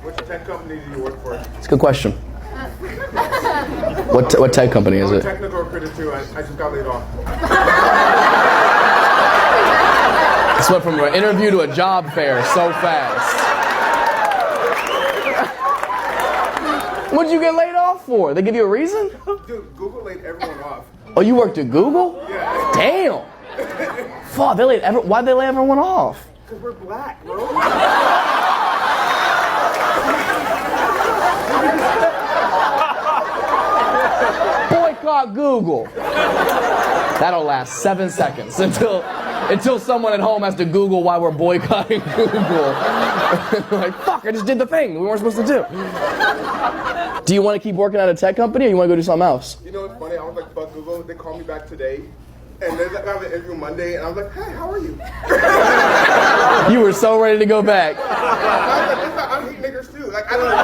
Which tech company do you work for? It's a good question. What tech company is I'm a it? technical recruiter too. I just got laid off. This went from an interview to a job fair so fast. What'd you get laid off for? They give you a reason? Dude, Google laid everyone off. Oh, you worked at Google? Yeah. Damn. Fuck, why'd they lay everyone off? Because we're black, bro. Boycott Google. That'll last 7 seconds until someone at home has to Google why we're boycotting Google. Like, fuck, I just did the thing we weren't supposed to do. Do you want to keep working at a tech company or you want to go do something else? You know what's funny? I was like, fuck Google. They called me back today. And they have an interview Monday. And I was like, hey, how are you? You were so ready to go back. I was like, I hate niggers too. Like, I don't know.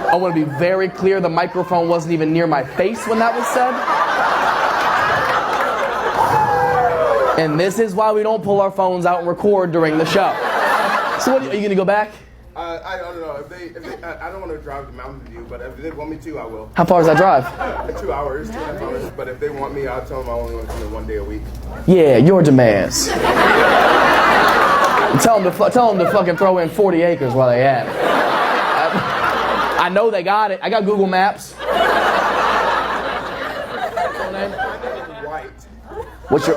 I want to be very clear, the microphone wasn't even near my face when that was said. And this is why we don't pull our phones out and record during the show. So are you going to go back? I don't know. I don't want to drive to Mountain View, but if they want me to, I will. How far does that drive? 2 hours, 2.5 hours. But if they want me, I'll tell them I only want to come in 1 day a week. Yeah, your demands. Tell them to fucking throw in 40 acres while they at it. I know they got it. I got Google Maps. Full name? White. What's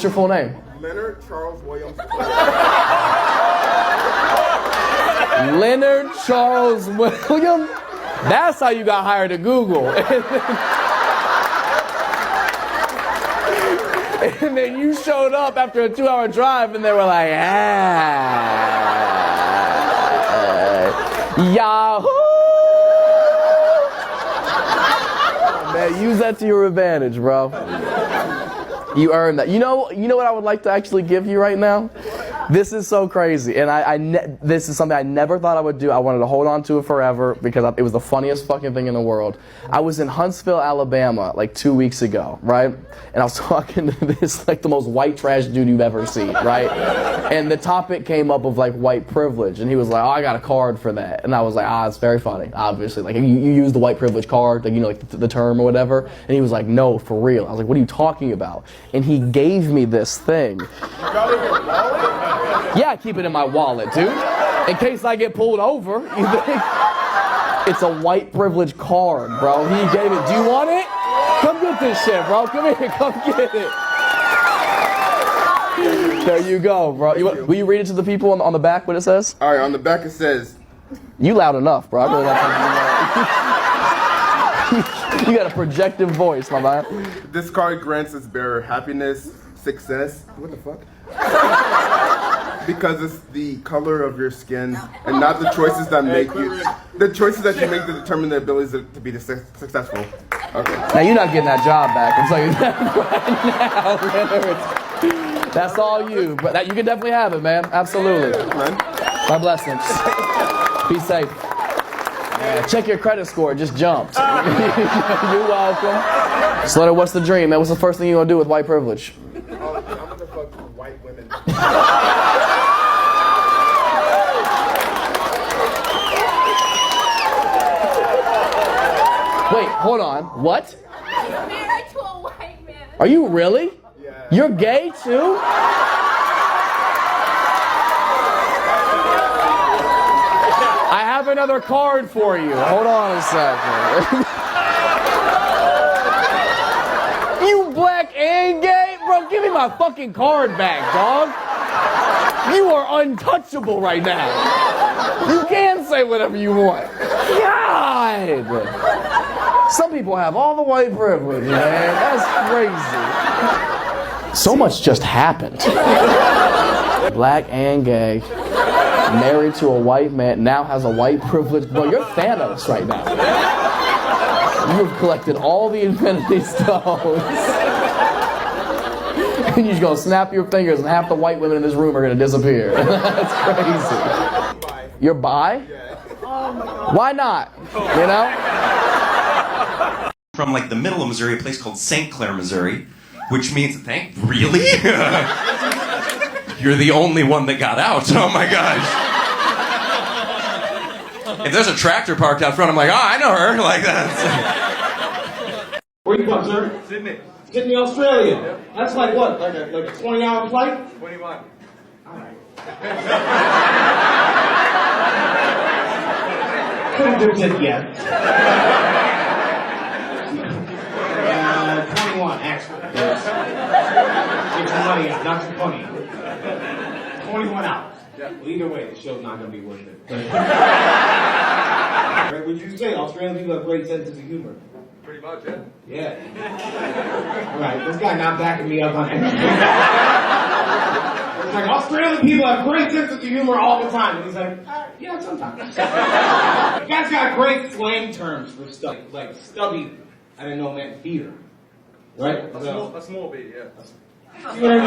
your full name? Leonard Charles Williams. Leonard Charles Williams? That's how you got hired at Google. And then you showed up after a 2-hour drive and they were like, Yahoo! Man, use that to your advantage, bro. You earned that. You know what I would like to actually give you right now? This is so crazy, and this is something I never thought I would do. I wanted to hold on to it forever because it was the funniest fucking thing in the world. I was in Huntsville, Alabama, like 2 weeks ago, right? And I was talking to this, like, the most white trash dude you've ever seen, right? And the topic came up of, like, white privilege, and he was like, oh, I got a card for that. And I was like, it's very funny, obviously. Like, you use the white privilege card, like, like the term or whatever. And he was like, no, for real. I was like, what are you talking about? And he gave me this thing. Yeah, I keep it in my wallet, dude. In case I get pulled over. You think? It's a white privilege card, bro. He gave it. Do you want it? Come get this shit, bro. Come here. Come get it. There you go, bro. Will you read it to the people on the back what it says? All right, on the back it says... You loud enough, bro. I really like you got a projective voice, my man. This card grants its bearer happiness, success... What the fuck? Because it's the color of your skin and not the choices that make you... The choices that you make to determine the abilities to be successful. Okay. Now you're not getting that job back. I'm telling you that right now, Leonard. That's all you. But you can definitely have it, man. Absolutely. My blessings. Be safe. Yeah, check your credit score. It just jumped. You're welcome. Slater, what's the dream, man? What's the first thing you're going to do with white privilege? I'm going to fuck white women. Wait, hold on. What? I'm married to a white man. Are you really? Yeah. You're gay too? I have another card for you. Hold on a second. You black and gay? Bro, give me my fucking card back, dog. You are untouchable right now. You can say whatever you want. God. Some people have all the white privilege, man. That's crazy. So much just happened. Black and gay. Married to a white man. Now has a white privilege. Bro, you're Thanos right now. You've collected all the Infinity Stones. And you're just going to snap your fingers and half the white women in this room are going to disappear. That's crazy. You're bi? Yeah. Why not? You know? from like the middle of Missouri, a place called St. Clair, Missouri, which means, really? You're the only one that got out. Oh my gosh. If there's a tractor parked out front, I'm like, oh, I know her. Like that. Where you from, sir? Sydney. Sydney, Australia. Yep. That's like what? Like a 20-hour flight? 21. All right. Couldn't do it yet. 21, actually. Yes. Get your money out, not your funny out. 21 hours. Yeah. Well, either way, the show's not going to be worth it. Right, would you say Australian people have great senses of humor? Pretty much, yeah. Yeah. All right, this guy not backing me up on anything. It's like Australian people have great senses of humor all the time. And he's like, yeah, sometimes. The guy's got great slang terms for stuff. Like stubby, I didn't know meant beer. Right? A small bit, yeah. See what I mean?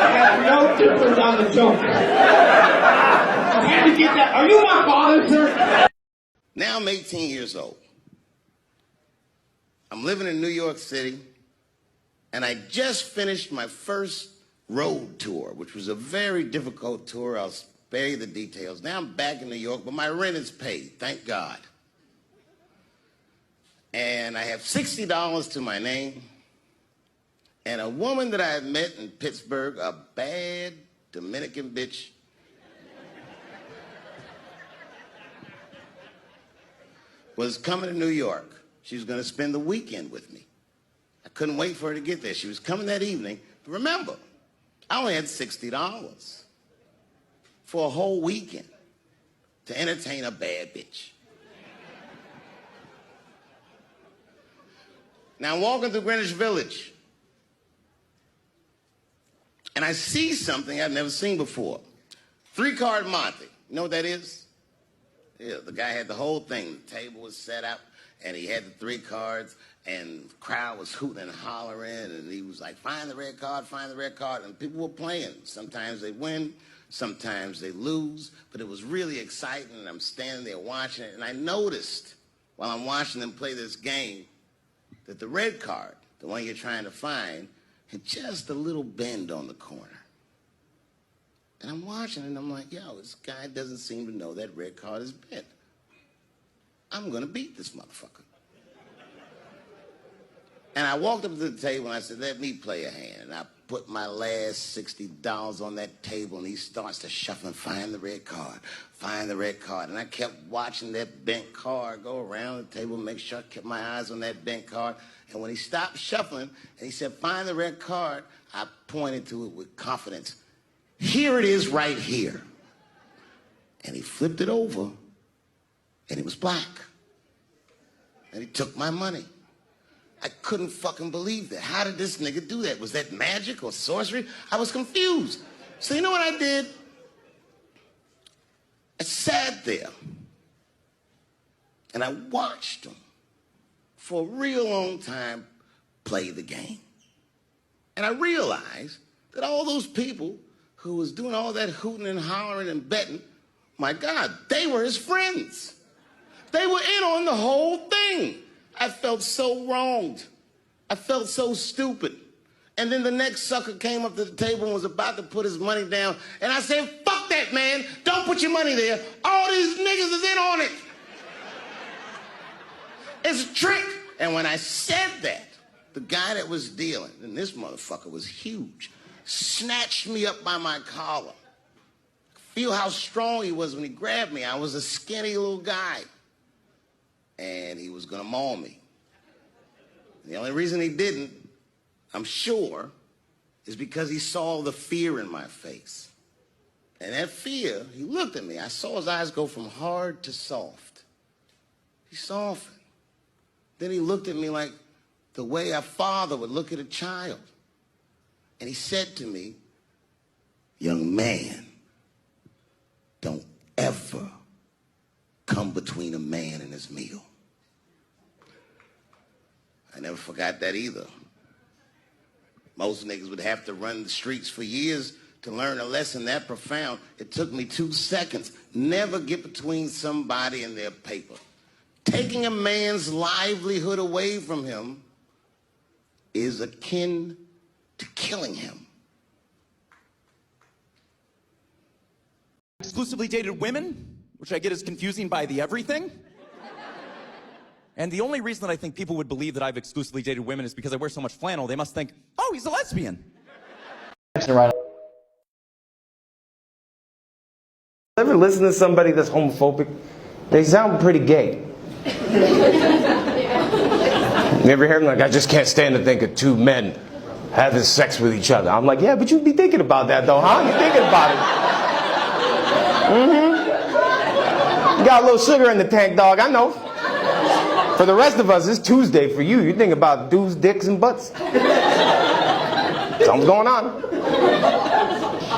I have no difference on the joke. I had to get that. Are you my father, sir? Now I'm 18 years old. I'm living in New York City, and I just finished my first road tour, which was a very difficult tour. I'll spare you the details. Now I'm back in New York, but my rent is paid, thank God. And I have $60 to my name, and a woman that I had met in Pittsburgh, a bad Dominican bitch, was coming to New York. She was going to spend the weekend with me. I couldn't wait for her to get there. She was coming that evening. But remember, I only had $60 for a whole weekend to entertain a bad bitch. Now I'm walking through Greenwich Village, and I see something I've never seen before. 3-card Monte. You know what that is? Yeah, the guy had the whole thing. The table was set up, and he had the 3 cards, and the crowd was hooting and hollering, and he was like, find the red card, find the red card, and people were playing. Sometimes they win, sometimes they lose, but it was really exciting, and I'm standing there watching it, and I noticed while I'm watching them play this game that the red card, the one you're trying to find, had just a little bend on the corner. And I'm watching it, and I'm like, yo, this guy doesn't seem to know that red card is bent. I'm going to beat this motherfucker. And I walked up to the table, and I said, let me play a hand. And I put my last $60 on that table, and he starts to shuffle and find the red card, find the red card. And I kept watching that bent card go around the table, make sure I kept my eyes on that bent card. And when he stopped shuffling, and he said, find the red card, I pointed to it with confidence. Here it is right here. And he flipped it over, and it was black. And he took my money. I couldn't fucking believe that. How did this nigga do that? Was that magic or sorcery? I was confused. So you know what I did? I sat there, and I watched him for a real long time play the game. And I realized that all those people who was doing all that hooting and hollering and betting, my God, they were his friends. They were in on the whole thing. I felt so wronged. I felt so stupid. And then the next sucker came up to the table and was about to put his money down. And I said, fuck that, man. Don't put your money there. All these niggas is in on it. It's a trick. And when I said that, the guy that was dealing, and this motherfucker was huge, snatched me up by my collar. Feel how strong he was when he grabbed me. I was a skinny little guy. And he was going to maul me. The only reason he didn't, I'm sure, is because he saw the fear in my face. And that fear, he looked at me. I saw his eyes go from hard to soft. He softened. Then he looked at me like the way a father would look at a child. And he said to me, young man, don't ever come between a man and his meal. I never forgot that either. Most niggas would have to run the streets for years to learn a lesson that profound. It took me 2 seconds. Never get between somebody and their paper. Taking a man's livelihood away from him is akin to killing him. Exclusively dated women, which I get is confusing by the everything. And the only reason that I think people would believe that I've exclusively dated women is because I wear so much flannel. They must think, oh, he's a lesbian. Ever listen to somebody that's homophobic? They sound pretty gay. You ever hear them like, I just can't stand to think of two men having sex with each other. I'm like, yeah, but you'd be thinking about that though, huh? You thinking about it. You got a little sugar in the tank, dog, I know. For the rest of us, it's Tuesday. For you, you think about dudes, dicks, and butts. Something's going on.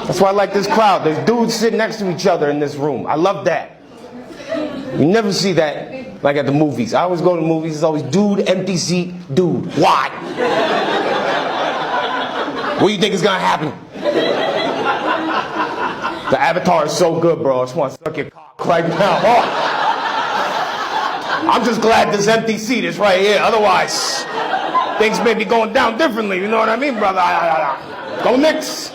That's why I like this crowd. There's dudes sitting next to each other in this room. I love that. You never see that like at the movies. I always go to the movies, it's always dude, empty seat, dude. Why? What do you think is gonna happen? The Avatar is so good, bro. I just want to suck your cock right now. Oh. I'm just glad this empty seat is right here. Otherwise, things may be going down differently. You know what I mean, brother? Go Knicks.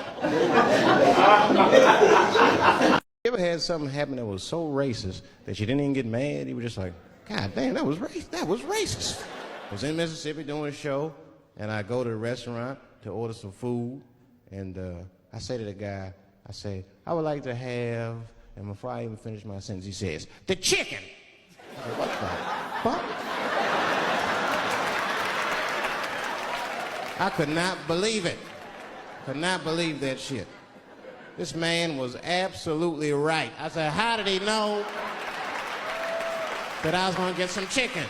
You ever had something happen that was so racist that you didn't even get mad? You were just like, God damn, that was racist. I was in Mississippi doing a show, and I go to the restaurant to order some food, and I say to the guy, I say, I would like to have, and before I even finish my sentence, he says, the chicken. I said, what the fuck? I could not believe it. Could not believe that shit. This man was absolutely right. I said, how did he know that I was going to get some chicken?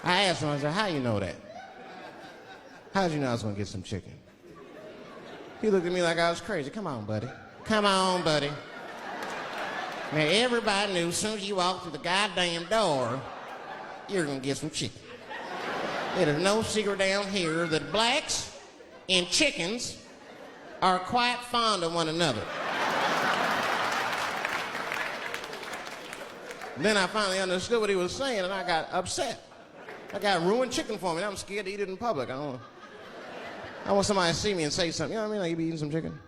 I asked him, I said, how you know that? How did you know I was going to get some chicken? He looked at me like I was crazy. Come on, buddy. Come on, buddy. Now, everybody knew as soon as you walked through the goddamn door, you're going to get some chicken. There's no secret down here that blacks and chickens are quite fond of one another. Then I finally understood what he was saying, and I got upset. I got ruined chicken for me. I'm scared to eat it in public. I want somebody to see me and say something. You know what I mean? Like, you be eating some chicken?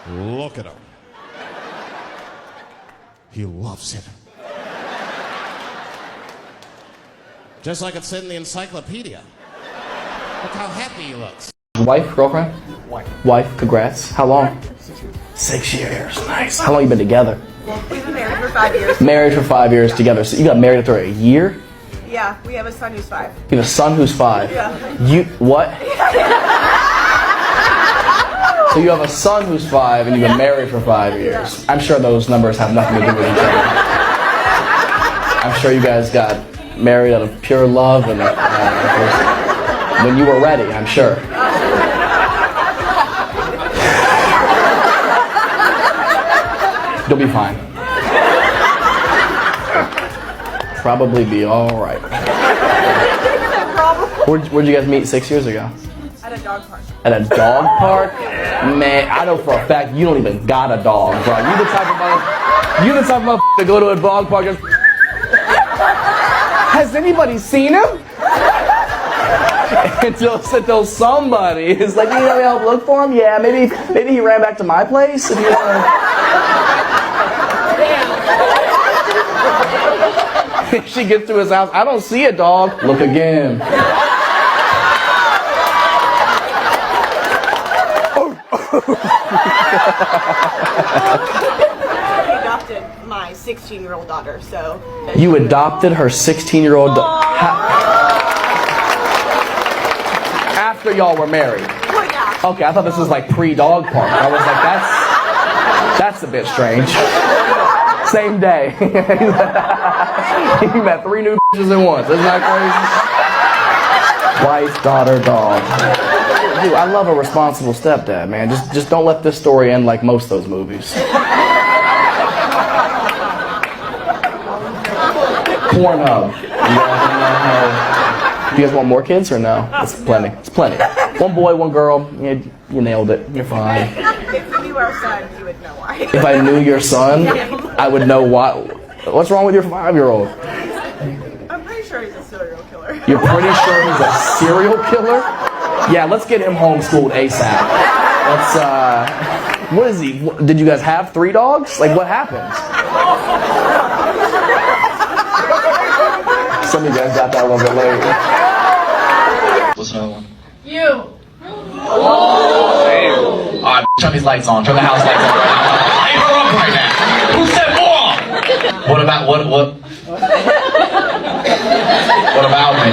Look at him. He loves it. Just like it said in the encyclopedia. Look how happy he looks. Wife, girlfriend? Wife, congrats. How long? 6 years, nice. How long you been together? We've been married for 5 years. Married for 5 years together. So you got married after a year? Yeah, we have a son who's 5. You have a son who's 5? Yeah. You, what? So you have a son who's 5 and you've been married for 5 years. I'm sure those numbers have nothing to do with each other. I'm sure you guys got married out of pure love and when you were ready, I'm sure. You'll be fine. Probably be alright. Where'd you guys meet 6 years ago? At a dog park. At a dog park? Man, I know for a fact you don't even got a dog, bro. You the type of to go to a dog park and has anybody seen him? Until somebody is like, you know, help look for him? Yeah, maybe he ran back to my place. If you want to. She gets to his house. I don't see a dog. Look again. We adopted my 16-year-old daughter, so... You adopted her 16-year-old daughter? After y'all were married? Well, yeah. Okay, I thought this was like pre-dog park. I was like, that's a bit strange. Same day. You met 3 new bitches at once. Isn't that crazy? Wife, daughter, dog. Dude, I love a responsible stepdad, man. Just don't let this story end like most of those movies. Pornhub. Do you guys want more kids or no? It's plenty. It's plenty. One boy, one girl. Yeah, you nailed it. You're fine. If you knew our son, you would know why. If I knew your son, I would know why. What's wrong with your 5-year-old? I'm pretty sure he's a serial killer. You're pretty sure he's a serial killer? Yeah, let's get him homeschooled ASAP. Let's, what is he? Did you guys have 3 dogs? Like, what happened? Some of you guys got that a little bit late. What's another one? You. Alright, turn these lights on. Turn the house lights on right now. Light her up right now. Who said more? What about, what about me?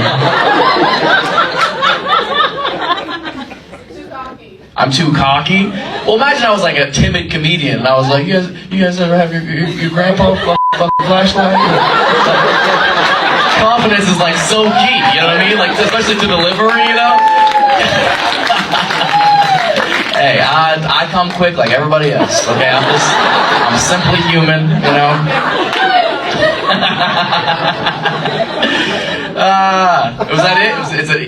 Too cocky. I'm too cocky? Well, imagine I was like a timid comedian and I was like, you guys ever have your grandpa fucking flashlight? Confidence is like so key, you know what I mean? Like, especially to delivery, you know? Hey, I come quick like everybody else, okay? I'm simply human, you know? Was that it?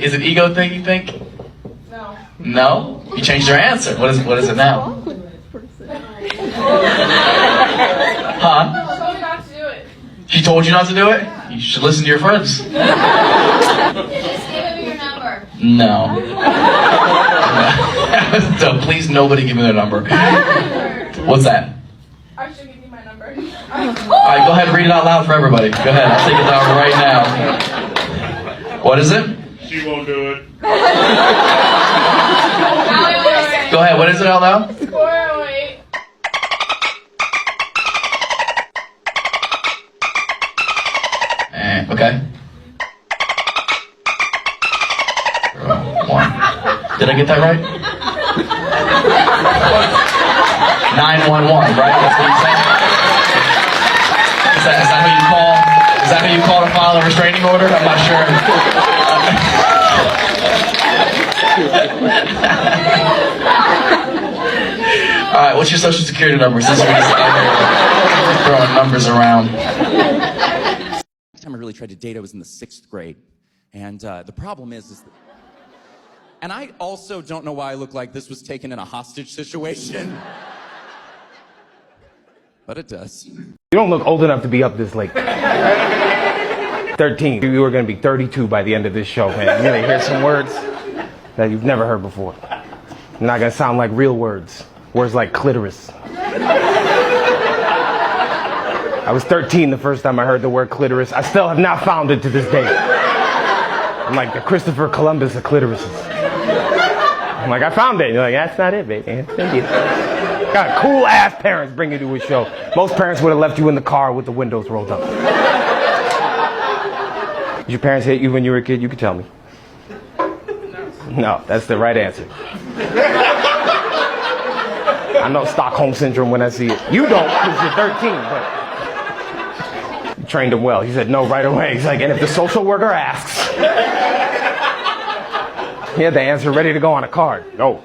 Is it ego thing, you think? No. No? You changed your answer. What is it now? Huh? She told me not to do it. She told you not to do it? You should listen to your friends. Just give me your number. No. So please, nobody give me their number. What's that? I should give you my number. Alright, go ahead and read it out loud for everybody. Go ahead, I'll take it down right now. What is it? She won't do it. Go ahead, what is it out loud? 408. Okay. 1. Did I get that right? 911, right? That's what you said? Is that who you call? Is that who you call to file a restraining order? I'm not sure. All right, what's your social security number? Since we're just throwing numbers around. Last time I really tried to date, I was in the 6th grade, and the problem is that, and I also don't know why I look like this was taken in a hostage situation, but it does. You don't look old enough to be up this late. 13. You are going to be 32 by the end of this show, man. You're going to hear some words that you've never heard before. They're not going to sound like real words. Words like clitoris. I was 13 the first time I heard the word clitoris. I still have not found it to this day. I'm like the Christopher Columbus of clitorises. I'm like, I found it. You're like, that's not it, baby. Thank you. Got cool ass parents bring you to a show. Most parents would have left you in the car with the windows rolled up. Did your parents hit you when you were a kid? You could tell me. No, that's the right answer. I know Stockholm Syndrome when I see it. You don't, because you're 13, but you trained him well. He said no right away. He's like, and if the social worker asks, he had the answer ready to go on a card. No.